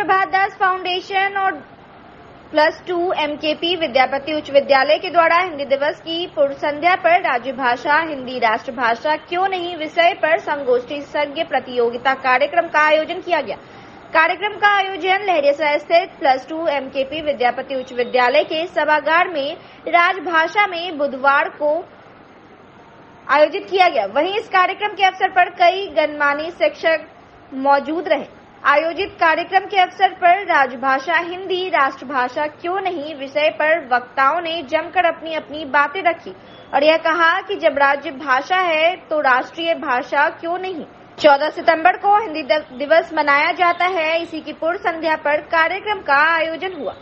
प्रभात foundation और +2 MKP Vidyapati उच्च विद्यालय के द्वारा हिंदी दिवस की पूर्व संध्या पर राजभाषा हिंदी राष्ट्रभाषा क्यों नहीं विषय पर संगोष्ठी सज्ञ प्रतियोगिता कार्यक्रम का आयोजन किया गया। कार्यक्रम का आयोजन लहरियासराय स्थित +2 MKP विद्यापति उच्च विद्यालय के सभागार में राजभाषा में बुधवार को आयोजित किया गया। वहीं इस कार्यक्रम के अवसर पर कई गणमान्य शिक्षक मौजूद रहे। आयोजित कार्यक्रम के अवसर पर राजभाषा हिंदी राष्ट्रभाषा क्यों नहीं विषय पर वक्ताओं ने जमकर अपनी अपनी बातें रखी और यह कहा कि जब राज्य भाषा है तो राष्ट्रीय भाषा क्यों नहीं। 14 सितंबर को हिंदी दिवस मनाया जाता है। इसी की पूर्व संध्या पर कार्यक्रम का आयोजन हुआ।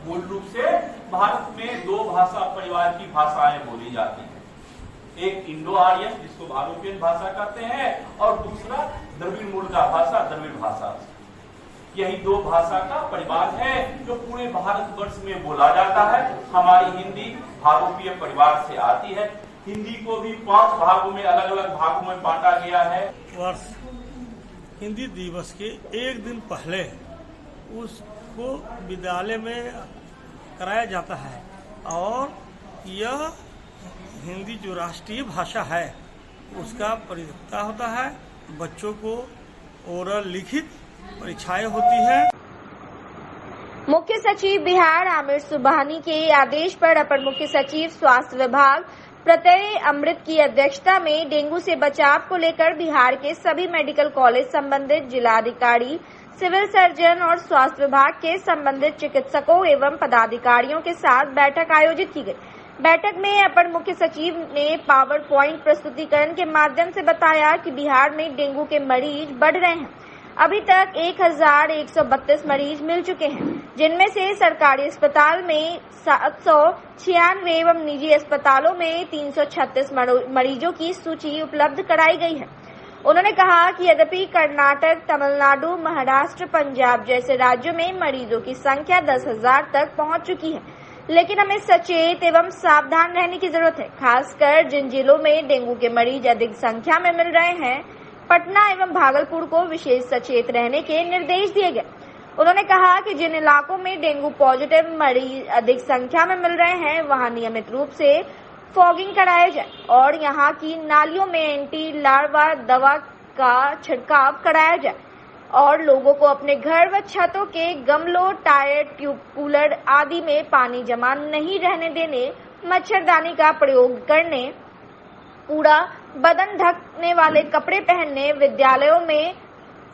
मूल रूप से भारत में दो भाषा परिवार की भाषाएं बोली जाती हैं, एक इंडो आर्यन जिसको भारोपियन भाषा कहते हैं और दूसरा द्रविड़ मूल का भाषा द्रविड़ भाषा। यही दो भाषा का परिवार है जो पूरे भारतवर्ष में बोला जाता है। हमारी हिंदी भारोपीय परिवार से आती है। हिंदी को भी 5 भागों में अलग अलग भागों में बांटा गया है। वर्ष हिंदी दिवस के एक दिन पहले उसको विद्यालय में कराया जाता है और यह हिंदी जो राष्ट्रीय भाषा है उसका परीक्षा होता है। बच्चों को ओरल लिखित परीक्षाएं होती है। मुख्य सचिव बिहार आमिर सुबहानी के आदेश पर अपर मुख्य सचिव स्वास्थ्य विभाग प्रत्यय अमृत की अध्यक्षता में डेंगू से बचाव को लेकर बिहार के सभी मेडिकल कॉलेज संबंधित जिलाधिकारी, सिविल सर्जन और स्वास्थ्य विभाग के संबंधित चिकित्सकों एवं पदाधिकारियों के साथ बैठक आयोजित की गई। बैठक में अपर मुख्य सचिव ने पावर पॉइंट प्रस्तुतिकरण के माध्यम से बताया कि बिहार में डेंगू के मरीज बढ़ रहे हैं। अभी तक 1132 मरीज मिल चुके हैं, जिनमें से सरकारी अस्पताल में 796 एवं निजी अस्पतालों में 336 मरीजों की सूची उपलब्ध कराई गई है। उन्होंने कहा कि यद्यपि कर्नाटक, तमिलनाडु, महाराष्ट्र, पंजाब जैसे राज्यों में मरीजों की संख्या 10,000 तक पहुंच चुकी है, लेकिन हमें सचेत एवं सावधान रहने की जरूरत है। खासकर जिन जिलों में डेंगू के मरीज अधिक संख्या में मिल रहे हैं, पटना एवं भागलपुर को विशेष सचेत रहने के निर्देश दिए गए। उन्होंने कहा कि जिन इलाकों में डेंगू पॉजिटिव मरीज अधिक संख्या में मिल रहे हैं, वहां नियमित रूप से फॉगिंग कराया जाए और यहां की नालियों में एंटी लार्वा दवा का छिड़काव कराया जाए और लोगों को अपने घर व छतों के गमलों, टायर, ट्यूब, कूलर आदि में पानी जमा नहीं रहने देने, मच्छरदानी का प्रयोग करने, पूरा बदन ढकने वाले कपड़े पहनने, विद्यालयों में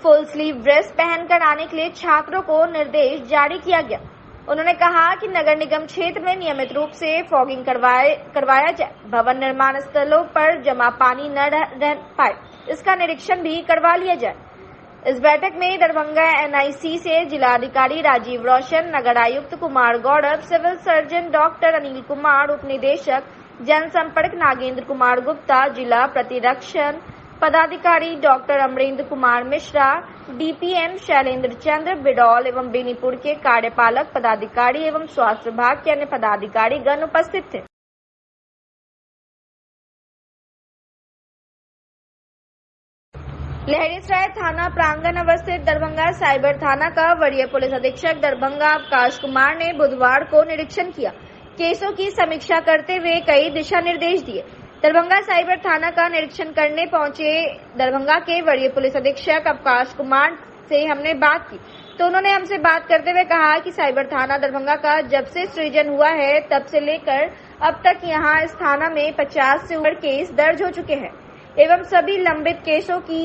फुल स्लीव ड्रेस पहनकर आने के लिए छात्रों को निर्देश जारी किया गया। उन्होंने कहा कि नगर निगम क्षेत्र में नियमित रूप से फॉगिंग करवाया जाए। भवन निर्माण स्थलों पर जमा पानी न रह पाए, इसका निरीक्षण भी करवा लिया जाए। इस बैठक में दरभंगा NIC से जिलाधिकारी राजीव रोशन, नगर आयुक्त Kumar Gaurav, civil surgeon doctor Anil Kumar, उप निदेशक जनसंपर्क नागेंद्र कुमार गुप्ता, जिला प्रतिरक्षण पदाधिकारी डॉक्टर अमरेंद्र कुमार मिश्रा, DPM शैलेंद्र चंद्र बिडौल एवं बेनीपुर के कार्यपालक पदाधिकारी एवं स्वास्थ्य विभाग के अन्य पदाधिकारी गण उपस्थित थे। लहरियासराय थाना प्रांगण अवस्थित दरभंगा साइबर थाना का वरीय पुलिस अधीक्षक दरभंगा अवकाश कुमार ने बुधवार को निरीक्षण किया। केसों की समीक्षा करते हुए कई दिशा निर्देश दिए। दरभंगा साइबर थाना का निरीक्षण करने पहुंचे दरभंगा के वरीय पुलिस अधीक्षक अवकाश कुमार से हमने बात की तो उन्होंने हमसे बात करते हुए कहा कि साइबर थाना दरभंगा का जब से सृजन हुआ है तब से लेकर अब तक यहां इस थाना में 50 से ऊपर केस दर्ज हो चुके हैं एवं सभी लंबित केसों की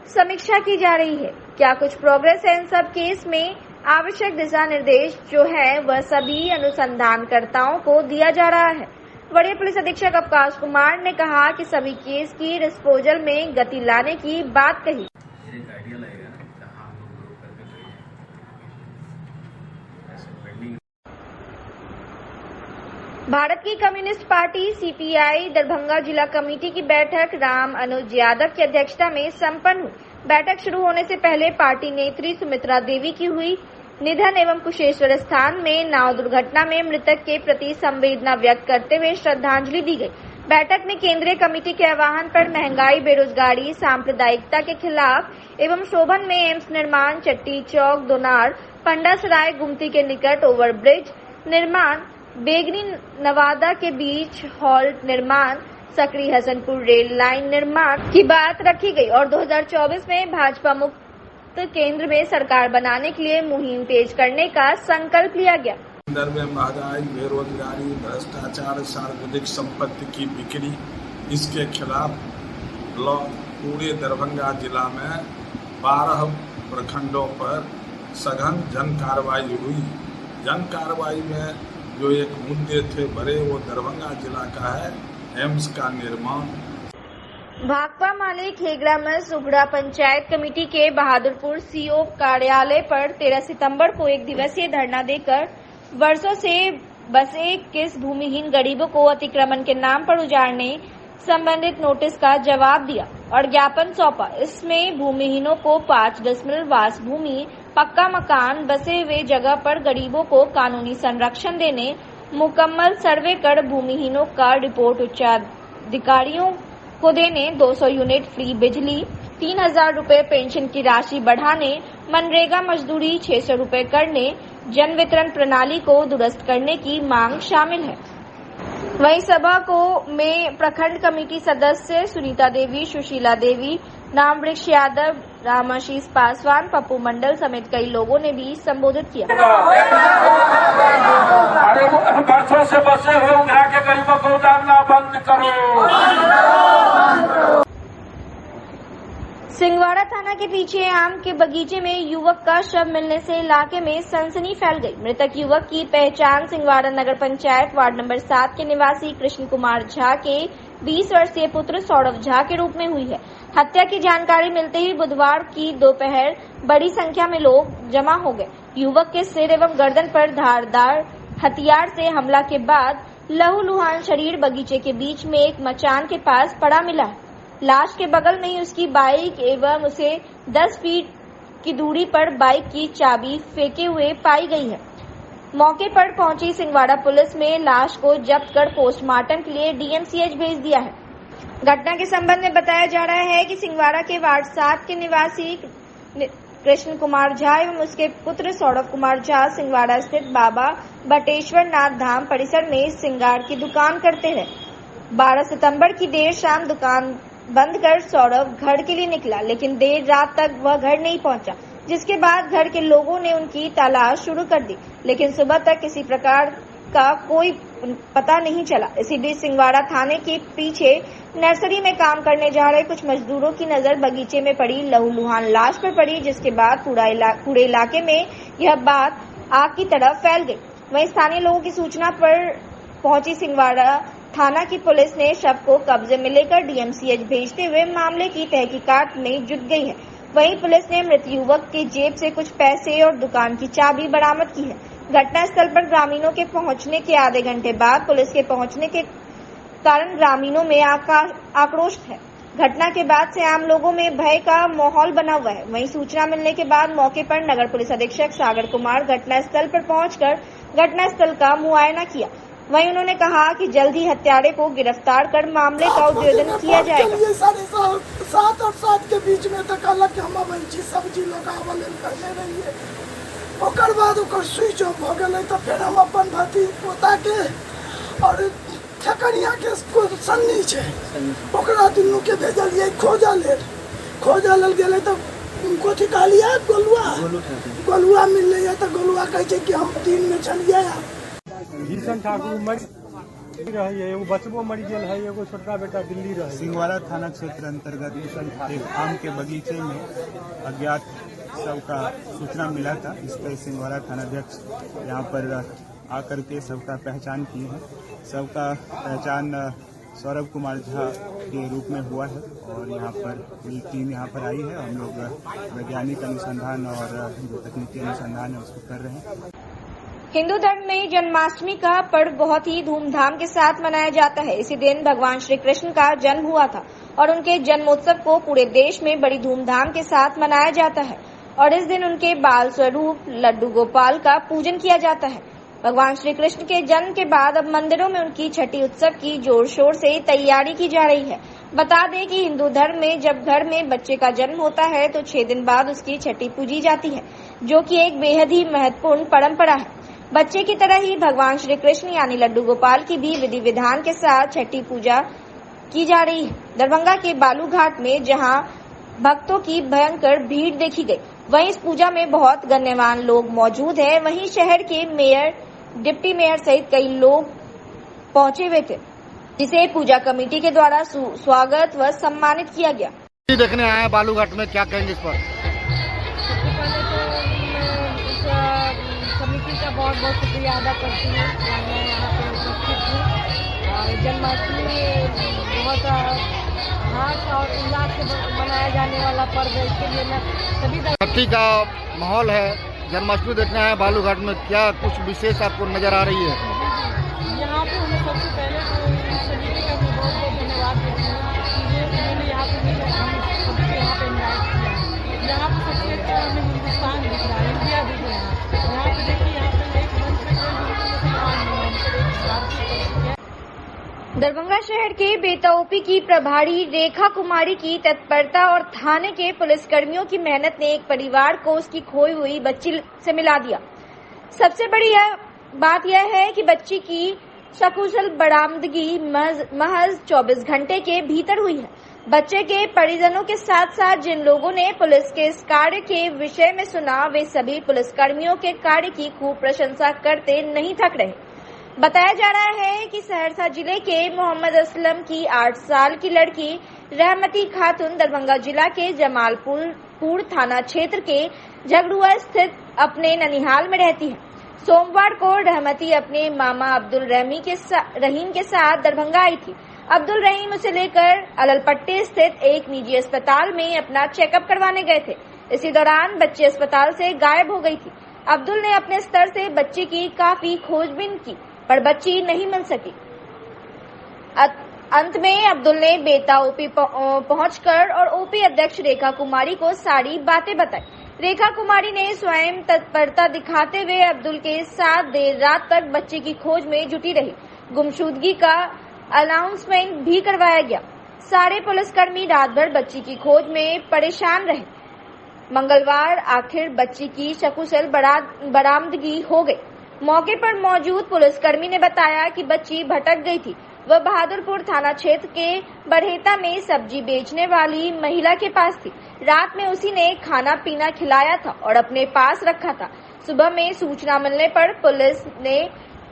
समीक्षा की जा रही है। क्या कुछ प्रोग्रेस है इन सब केस में? आवश्यक दिशा निर्देश जो है वह सभी अनुसंधानकर्ताओं को दिया जा रहा है। वरीय पुलिस अधीक्षक अवकाश कुमार ने कहा कि सभी केस की डिस्पोजल में गति लाने की बात कही। भारत की कम्युनिस्ट पार्टी CPI दरभंगा जिला कमेटी की बैठक राम अनुज यादव की अध्यक्षता में संपन्न हुई। बैठक शुरू होने से पहले पार्टी नेत्री सुमित्रा देवी की हुई निधन एवं कुशेश्वर स्थान में नाव दुर्घटना में मृतक के प्रति संवेदना व्यक्त करते हुए श्रद्धांजलि दी गई। बैठक में केंद्रीय कमेटी के आह्वान पर महंगाई, बेरोजगारी, सांप्रदायिकता के खिलाफ एवं शोभन में एम्स निर्माण, चट्टी चौक, दोनार, पंडासराय, गुमती के निकट ओवरब्रिज निर्माण, बेगनी नवादा के बीच हॉल्ट निर्माण, सकरी हसनपुर रेल लाइन निर्माण की बात रखी गई और 2024 में भाजपा मुक्त केंद्र में सरकार बनाने के लिए मुहिम तेज करने का संकल्प लिया गया। में महंगाई, बेरोजगारी, भ्रष्टाचार, सार्वजनिक संपत्ति की बिक्री, इसके खिलाफ पूरे दरभंगा जिला में 12 प्रखंडों पर सघन जन कार्रवाई हुई। जन कार्रवाई में जो एक मुद्दे थे बड़े, वो दरभंगा जिला का है एम्स का निर्माण। भाकपा माले खेगड़ा में सुगड़ा पंचायत कमेटी के बहादुरपुर सीओ कार्यालय पर 13 सितंबर को एक दिवसीय धरना देकर वर्षों से बसे किस भूमिहीन गरीबों को अतिक्रमण के नाम पर उजाड़ने संबंधित नोटिस का जवाब दिया और ज्ञापन सौंपा। इसमें भूमिहीनों को 5 डिसमिल वास भूमि, पक्का मकान, बसे हुए जगह पर गरीबों को कानूनी संरक्षण देने, मुकम्मल सर्वे कर भूमिहीनों का रिपोर्ट उच्चाधिकारियों को देने, 200 यूनिट फ्री बिजली, 3000 रुपए पेंशन की राशि बढ़ाने, मनरेगा मजदूरी 600 रुपए करने, जन वितरण प्रणाली को दुरुस्त करने की मांग शामिल है। वहीं सभा में प्रखंड कमेटी सदस्य सुनीता देवी, सुशीला देवी, नामवृक्ष यादव, रामाशीष पासवान, पप्पू मंडल समेत कई लोगों ने भी संबोधित किया। बरसों से बसे हुए उघरा के गरीबों को उतारना बंद करो। सिंगवाड़ा थाना के पीछे आम के बगीचे में युवक का शव मिलने से इलाके में सनसनी फैल गई। मृतक युवक की पहचान सिंगवाड़ा नगर पंचायत वार्ड नंबर 7 के निवासी कृष्ण कुमार झा के 20 वर्षीय पुत्र सौरभ झा के रूप में हुई है। हत्या की जानकारी मिलते ही बुधवार की दोपहर बड़ी संख्या में लोग जमा हो गए। युवक के सिर एवं गर्दन पर धारदार हथियार से हमला के बाद लहूलुहान शरीर बगीचे के बीच में एक मचान के पास पड़ा मिला है। लाश के बगल में ही उसकी बाइक एवं उसे 10 फीट की दूरी पर बाइक की चाबी फेंके हुए पाई गई है। मौके पर पहुंची सिंगवाड़ा पुलिस ने लाश को जब्त कर पोस्टमार्टम के लिए डीएमसीएच भेज दिया है। घटना के संबंध में बताया जा रहा है कि सिंगवाड़ा के वार्ड 7 के निवासी कृष्ण कुमार झा एवं उसके पुत्र सौरभ कुमार झा सिंगवाड़ा स्थित बाबा बटेश्वर नाथ धाम परिसर में श्रृंगार की दुकान करते रहे। 12 सितंबर की देर शाम दुकान बंद कर सौरभ घर के लिए निकला, लेकिन देर रात तक वह घर नहीं पहुंचा, जिसके बाद घर के लोगों ने उनकी तलाश शुरू कर दी, लेकिन सुबह तक किसी प्रकार का कोई पता नहीं चला। इसी बीच सिंगवाड़ा थाने के पीछे नर्सरी में काम करने जा रहे कुछ मजदूरों की नजर बगीचे में पड़ी लहूलुहान लाश पर पड़ी, जिसके बाद पूरे इलाके में यह बात आग की तरह फैल गई। वहीं स्थानीय लोगों की सूचना पर पहुंची सिंगवाड़ा थाना की पुलिस ने शव को कब्जे में लेकर डीएमसीएच भेजते हुए मामले की तहकीकात में जुट गई है। वहीं पुलिस ने मृत युवक के जेब से कुछ पैसे और दुकान की चाबी बरामद की है। घटना स्थल पर ग्रामीणों के पहुंचने के आधे घंटे बाद पुलिस के पहुंचने के कारण ग्रामीणों में आक्रोश है। घटना के बाद से आम लोगों में भय का माहौल बना हुआ है। वहीं सूचना मिलने के बाद मौके पर नगर पुलिस अधीक्षक सागर कुमार घटना स्थल पर पहुंचकर घटना स्थल का मुआयना किया। वहीं उन्होंने कहा कि जल्द ही हत्यारे को गिरफ्तार कर मामले का उद्भेदन किया जाएगा। 7 और 7 के बीच में तक अलग हम सब्जी लोग आवेदन करने रही है। ओकर बाद ओकर स्विच ऑफ हो गए तो फिर हम अपन भती पोता के और ठकरिया के सन्नी छे ओकरा दुनू के भेजलिए खोजल गेले तो उनको ठिका लिया गोलुआ मिल रही है तो गोलुआ कहे कि हम 3 में चलिए। भीषण ठाकुर मरी रही है, एगो बचबो मरी गेल है, एगो छोटा बेटा दिल्ली रहे। सिंगवाड़ा थाना क्षेत्र अंतर्गत एक आम के बगीचे में अज्ञात शव का सूचना मिला था। इस पर सिंगवाड़ा थानाध्यक्ष यहाँ पर आकर के सबका पहचान की है। सबका पहचान सौरभ कुमार झा के रूप में हुआ है और यहाँ पर पूरी टीम यहाँ पर आई है। हम लोग वैज्ञानिक अनुसंधान और जो तकनीकी अनुसंधान है उसको कर रहे हैं। हिंदू धर्म में जन्माष्टमी का पर्व बहुत ही धूमधाम के साथ मनाया जाता है। इसी दिन भगवान श्री कृष्ण का जन्म हुआ था और उनके जन्मोत्सव को पूरे देश में बड़ी धूमधाम के साथ मनाया जाता है और इस दिन उनके बाल स्वरूप लड्डू गोपाल का पूजन किया जाता है। भगवान श्री कृष्ण के जन्म के बाद अब मंदिरों में उनकी छठी उत्सव की जोर शोर से तैयारी की जा रही है। बता दें कि हिंदू धर्म में जब घर में बच्चे का जन्म होता है तो 6 दिन बाद उसकी छठी पूजी जाती है, जो कि एक बेहद ही महत्वपूर्ण परंपरा है। बच्चे की तरह ही भगवान श्री कृष्ण यानी लड्डू गोपाल की भी विधि विधान के साथ छठी पूजा की जा रही है। दरभंगा के बालूघाट में जहां भक्तों की भयंकर भीड़ देखी गई, वहीं इस पूजा में बहुत गण्यमान्य लोग मौजूद हैं। वहीं शहर के मेयर, डिप्टी मेयर सहित कई लोग पहुंचे हुए थे, जिसे पूजा कमेटी के द्वारा स्वागत व सम्मानित किया गया। देखने आए बालूघाट में, क्या कहेंगे इस पर? कमेटी का बहुत बहुत शुक्रिया अदा करती हूँ। मैं यहाँ पे उपस्थित हूँ। जन्माष्टमी बहुत हर्ष और उल्लास से मनाया जाने वाला पर्व है। इसके लिए मैं सभी छठी का माहौल है, जन्माष्टमी देखने आए बालूघाट में, क्या कुछ विशेष आपको नजर आ रही है? यहाँ पे हमें सबसे पहले तो समिति का मैं बहुत बहुत धन्यवाद देती हूँ कि उन्होंने यहाँ पे हम सबको यहाँ पे इन्वाइट किया। यहाँ पे सबसे अच्छा हमें हिंदुस्तान दिख रहा है, इंडिया दिख रहा है। यहाँ पे देखिए, यहाँ पे एक मंच पे कोई मुसलमान नहीं है। दरभंगा शहर के बेता ओपी की प्रभारी रेखा कुमारी की तत्परता और थाने के पुलिसकर्मियों की मेहनत ने एक परिवार को उसकी खोई हुई बच्ची से मिला दिया। सबसे बड़ी बात यह है कि बच्ची की सकुशल बरामदगी महज 24 घंटे के भीतर हुई है। बच्चे के परिजनों के साथ साथ जिन लोगों ने पुलिस के इस कार्य के विषय में सुना, वे सभी पुलिसकर्मियों के कार्य की खूब प्रशंसा करते नहीं थक रहे। बताया जा रहा है कि सहरसा जिले के मोहम्मद असलम की 8 साल की लड़की रहमती खातून दरभंगा जिला के जमालपुर थाना क्षेत्र के झगड़ुआ स्थित अपने ननिहाल में रहती है। सोमवार को रहमती अपने मामा अब्दुल रहीम के साथ दरभंगा आई थी। अब्दुल रहीम उसे लेकर अललपट्टी स्थित एक निजी अस्पताल में अपना चेकअप करवाने गए थे। इसी दौरान बच्ची अस्पताल से गायब हो गई थी। अब्दुल ने अपने स्तर से बच्ची की काफी खोजबीन की, पर बच्ची नहीं मिल सकी। अंत में अब्दुल ने बेता ओपी पहुंचकर और ओपी अध्यक्ष रेखा कुमारी को सारी बातें बताई। रेखा कुमारी ने स्वयं तत्परता दिखाते हुए अब्दुल के साथ देर रात तक बच्चे की खोज में जुटी रही। गुमशुदगी का अनाउंसमेंट भी करवाया गया। सारे पुलिसकर्मी रात भर बच्ची की खोज में परेशान रहे। मंगलवार आखिर बच्ची की सकुशल बरामदगी हो गई। मौके पर मौजूद पुलिसकर्मी ने बताया कि बच्ची भटक गई थी। वह बहादुरपुर थाना क्षेत्र के बरहेता में सब्जी बेचने वाली महिला के पास थी। रात में उसी ने खाना पीना खिलाया था और अपने पास रखा था। सुबह में सूचना मिलने पर पुलिस ने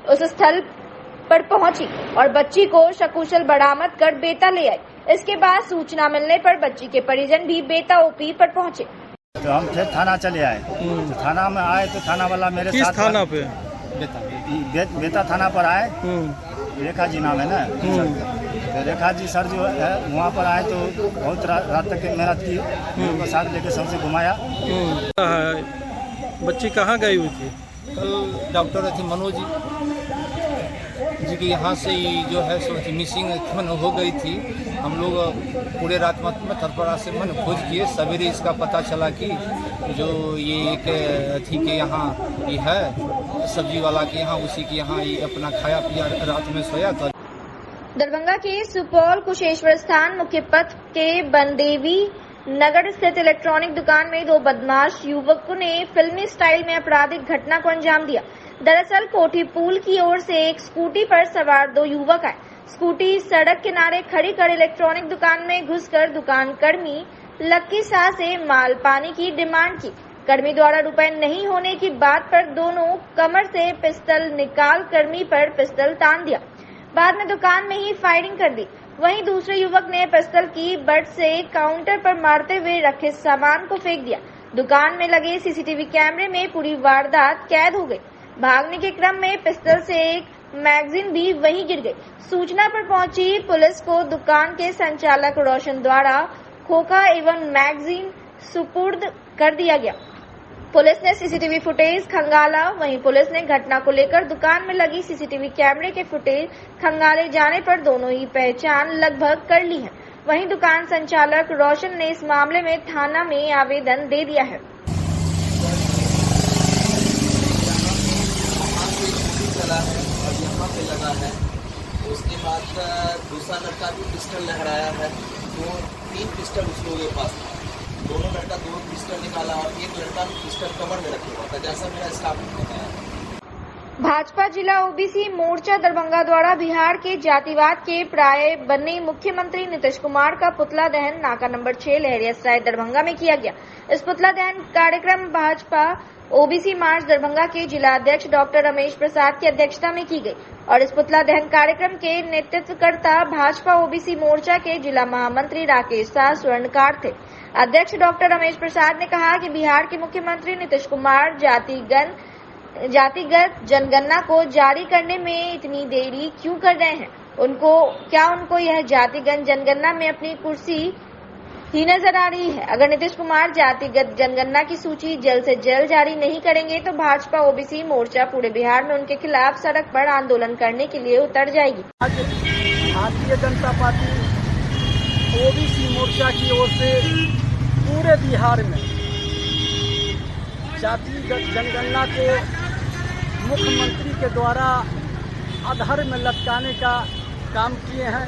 उस स्थल पर पहुंची और बच्ची को सकुशल बरामद कर बेता ले आई। इसके बाद सूचना मिलने पर बच्ची के परिजन भी बेता ओपी पर पहुंचे। तो हम फिर थाना चले आए। तो थाना में आए तो थाना वाला मेरे साथ, थाना पे बेता थाना पर आए। रेखा जी नाम है ना, तो रेखा जी सर जो है वहाँ पर आए तो बहुत रात तक मेहनत की, उनको साथ लेके सबसे घुमाया। बच्ची कहाँ गई हुई थी? कल डॉक्टर थे मनोज जी की यहाँ से जो है सो मिसिंग हो गई थी। हम लोग पूरे रात में तत्परता से खोज किए। सवेरे इसका पता चला कि जो ये एक थी के यहाँ ये है सब्जी वाला के यहाँ, उसी के यहाँ ये अपना खाया पिया रात में सोया था। दरभंगा के सुपौल कुशेश्वर स्थान मुख्य पथ के बनदेवी नगर स्थित इलेक्ट्रॉनिक दुकान में 2 बदमाश युवकों ने फिल्मी स्टाइल में आपराधिक घटना को अंजाम दिया। दरअसल कोठी पुल की ओर से एक स्कूटी पर सवार 2 युवक आए। स्कूटी सड़क किनारे खड़ी कर इलेक्ट्रॉनिक दुकान में घुसकर दुकान कर्मी लक्की शाह से माल पाने की डिमांड की। कर्मी द्वारा रुपए नहीं होने की बात पर दोनों कमर से पिस्टल निकाल कर्मी पर पिस्टल तान दिया। बाद में दुकान में ही फायरिंग कर दी। वहीं दूसरे युवक ने पिस्टल की बट से काउंटर पर मारते हुए रखे सामान को फेंक दिया। दुकान में लगे सीसीटीवी कैमरे में पूरी वारदात कैद हो गई। भागने के क्रम में पिस्टल से एक मैगजीन भी वहीं गिर गई। सूचना पर पहुंची पुलिस को दुकान के संचालक रोशन द्वारा खोखा एवं मैगजीन सुपुर्द कर दिया गया। पुलिस ने सीसीटीवी फुटेज खंगाला। वहीं पुलिस ने घटना को लेकर दुकान में लगी सीसीटीवी कैमरे के फुटेज खंगाले जाने पर दोनों ही पहचान लगभग कर ली है। वहीं दुकान संचालक रोशन ने इस मामले में थाना में आवेदन दे दिया है। निकाला है और यहाँ पे लगा है। उसके बाद दूसरा लड़का भी पिस्टल लहराया है, तो 3 पिस्टल उस लोगों के पास था। दोनों लड़का 2 पिस्टल निकाला और एक लड़का पिस्टल कमर में रखे हुआ था, जैसा मेरा स्टाफ ने बताया। भाजपा जिला ओबीसी मोर्चा दरभंगा द्वारा बिहार के जातिवाद के प्राय बने मुख्यमंत्री नीतीश कुमार का पुतला दहन नाका नंबर 6 लहरियासराय दरभंगा में किया गया। इस पुतला दहन कार्यक्रम भाजपा ओबीसी मार्च दरभंगा के जिला अध्यक्ष डॉक्टर रमेश प्रसाद की अध्यक्षता में की गई और इस पुतला दहन कार्यक्रम के नेतृत्वकर्ता भाजपा ओबीसी मोर्चा के जिला महामंत्री राकेश शाह स्वर्णकार थे। अध्यक्ष डॉक्टर रमेश प्रसाद ने कहा कि बिहार के मुख्यमंत्री नीतीश कुमार जातिगत जनगणना को जारी करने में इतनी देरी क्यों कर रहे हैं? उनको यह जातिगत जनगणना में अपनी कुर्सी ही नजर आ रही है? अगर नीतीश कुमार जातिगत जनगणना की सूची जल्द से जल्द जारी नहीं करेंगे तो भाजपा ओबीसी मोर्चा पूरे बिहार में उनके खिलाफ सड़क पर आंदोलन करने के लिए उतर जाएगी। आज भारतीय जनता पार्टी ओबीसी मोर्चा की ओर से पूरे बिहार में जातिगत जनगणना को मुख्यमंत्री के द्वारा अधर में लटकाने का काम किए हैं।